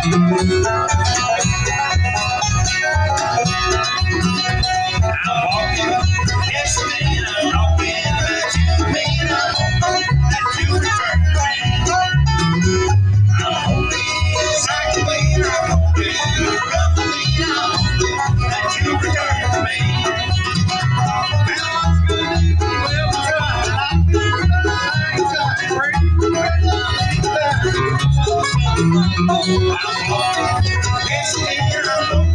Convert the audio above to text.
Yesterday I'm talking about you, man. I hope that you return to me. I'm hoping exactly. I'm hoping roughly. I hope that you return to me. Well, I'm